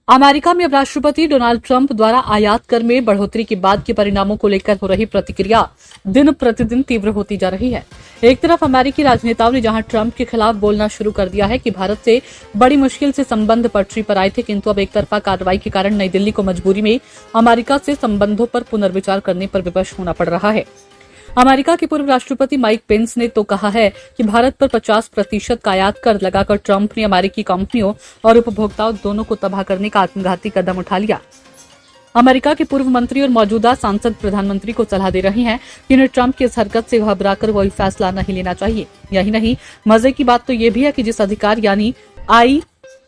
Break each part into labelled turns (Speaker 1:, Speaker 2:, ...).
Speaker 1: America में अब राष्ट्रपति डोनाल्ड ट्रंप द्वारा आयात कर में बढ़ोतरी के बाद के परिणामों को लेकर हो रही प्रतिक्रिया दिन प्रतिदिन तीव्र होती जा रही है। एक तरफ अमेरिकी राजनेताओं ने जहां ट्रंप के खिलाफ बोलना शुरू कर दिया है कि भारत से बड़ी मुश्किल से संबंध पटरी पर आए थे, किंतु अब एक तरफा कार्रवाई के कारण नई दिल्ली को मजबूरी में अमेरिका से संबंधों पर पुनर्विचार करने पर विवश होना पड़ रहा है। अमेरिका के पूर्व राष्ट्रपति माइक पेंस ने तो कहा है कि भारत पर 50% का आयात कर लगाकर ट्रंप ने अमेरिकी कंपनियों और उपभोक्ताओं दोनों को तबाह करने का आत्मघाती कदम उठा लिया। अमेरिका के पूर्व मंत्री और मौजूदा सांसद प्रधानमंत्री को सलाह दे रहे हैं कि उन्हें ट्रंप की इस हरकत से घबराकर कोई फैसला नहीं लेना चाहिए। यही नहीं, मजे की बात तो ये भी है कि जिस अधिकार यानी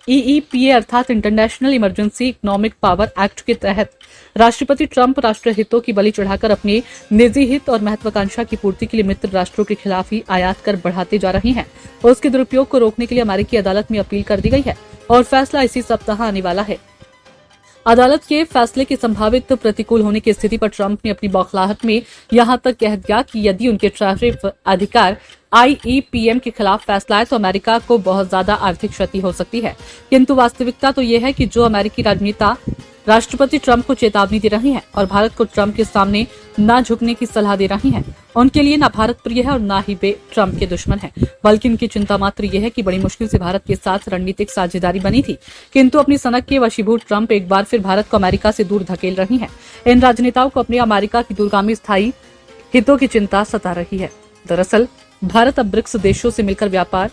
Speaker 1: IEEPA अर्थात international emergency economic power act के तहत राष्ट्रपति ट्रंप राष्ट्र हितों की बलि चढ़ाकर अपने निजी हित और महत्वाकांक्षा की पूर्ति के लिए मित्र राष्ट्रों के खिलाफ ही आयात कर बढ़ाते जा रहे हैं। उसके दुरुपयोग को रोकने के लिए अमेरिकी अदालत में अपील कर दी गई है और फैसला इसी सप्ताह आने वाला है। अदालत के फैसले के संभावित प्रतिकूल होने की स्थिति पर ट्रंप ने अपनी बौखलाहट में यहां तक कह दिया कि यदि उनके टैरिफ अधिकार IEPM के खिलाफ फैसला है तो अमेरिका को बहुत ज्यादा आर्थिक क्षति हो सकती है। किंतु वास्तविकता तो यह है कि जो अमेरिकी राजनेता राष्ट्रपति ट्रंप को चेतावनी दे रहे हैं और भारत को ट्रंप के सामने न झुकने की सलाह दे रहे हैं, उनके लिए न भारत प्रिय है और न ही वे ट्रंप के दुश्मन हैं, बल्कि उनकी चिंता मात्र यह है कि बड़ी मुश्किल से भारत के साथ रणनीतिक साझेदारी बनी थी, किंतु अपनी सनक के वशीभूत ट्रंप एक बार फिर भारत को अमेरिका से दूर धकेल रही हैं। इन राजनेताओं को अपने अमेरिका की दूरगामी स्थायी हितों की चिंता सता रही है। दरअसल भारत अब ब्रिक्स देशों से मिलकर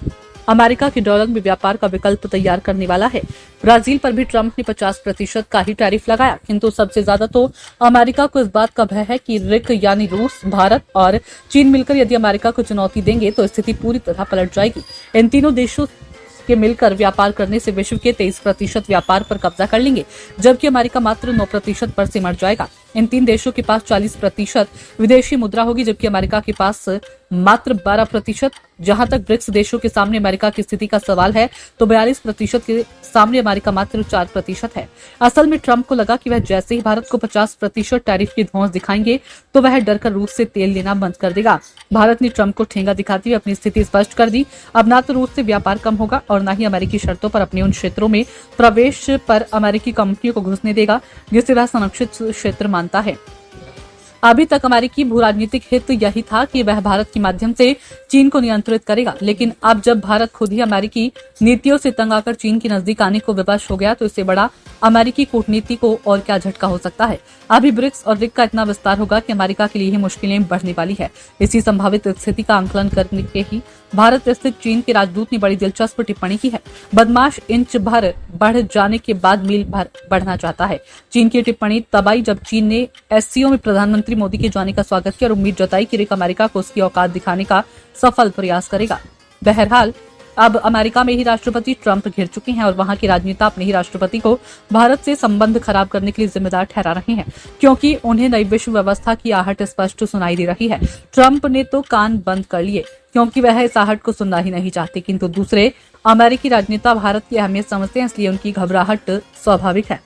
Speaker 1: अमेरिका के डॉलर में व्यापार का विकल्प तैयार करने वाला है। ब्राजील पर भी ट्रंप ने 50% का ही टैरिफ लगाया, किंतु सबसे ज्यादा तो अमेरिका को इस बात का भय है कि रिक यानी रूस, भारत और चीन मिलकर यदि अमेरिका को चुनौती देंगे तो स्थिति पूरी तरह पलट जाएगी। इन तीनों देशों के मिलकर व्यापार करने से विश्व के 23% व्यापार पर कब्जा कर लेंगे, जबकि अमेरिका मात्र 9% पर सिमट जाएगा। इन तीन देशों के पास 40% विदेशी मुद्रा होगी, जबकि अमेरिका के पास मात्र 12%। जहां तक ब्रिक्स देशों के सामने अमेरिका की स्थिति का सवाल है तो 42% के सामने अमेरिका मात्र 4% है। असल में ट्रंप को लगा कि वह जैसे ही भारत को 50% टैरिफ की धौंस दिखाएंगे तो वह डरकर रूस से तेल लेना बंद कर देगा। भारत ने ट्रंप को ठेंगा दिखाते हुए अपनी स्थिति स्पष्ट कर दी। अब न तो रूस से व्यापार कम होगा और न ही अमेरिकी शर्तों पर अपने उन क्षेत्रों में प्रवेश पर अमेरिकी कंपनियों को घुसने देगा जिसे वह संरक्षित क्षेत्र मानता है। अभी तक अमेरिकी भू राजनीतिक हित यही था कि वह भारत के माध्यम से चीन को नियंत्रित करेगा, लेकिन अब जब भारत खुद ही अमेरिकी नीतियों से तंग आकर चीन के नजदीक आने को विवश हो गया तो इससे बड़ा अमेरिकी कूटनीति को और क्या झटका हो सकता है। अभी ब्रिक्स और रिक का इतना विस्तार होगा कि अमेरिका के लिए ही मुश्किलें बढ़ने वाली है। इसी संभावित स्थिति का आंकलन करने के ही भारत स्थित चीन के राजदूत ने बड़ी दिलचस्प टिप्पणी की है। बदमाश इंच भर बढ़ जाने के बाद मील भर बढ़ना चाहता है। चीन की टिप्पणी तब आई जब चीन ने SCO में प्रधानमंत्री मोदी के जाने का स्वागत किया और उम्मीद जताई कि रिक अमेरिका को उसकी औकात दिखाने का सफल प्रयास करेगा। बहरहाल अब अमेरिका में ही राष्ट्रपति ट्रंप घिर चुके हैं और वहां के राजनेता अपने ही राष्ट्रपति को भारत से संबंध खराब करने के लिए जिम्मेदार ठहरा रहे हैं, क्योंकि उन्हें नई विश्व व्यवस्था की आहट स्पष्ट सुनाई दे रही है। ट्रंप ने तो कान बंद कर लिए क्योंकि वह इस आहट को सुनना ही नहीं चाहते, किंतु दूसरे अमेरिकी राजनेता भारत की अहमियत समझते हैं, इसलिए उनकी घबराहट स्वाभाविक है।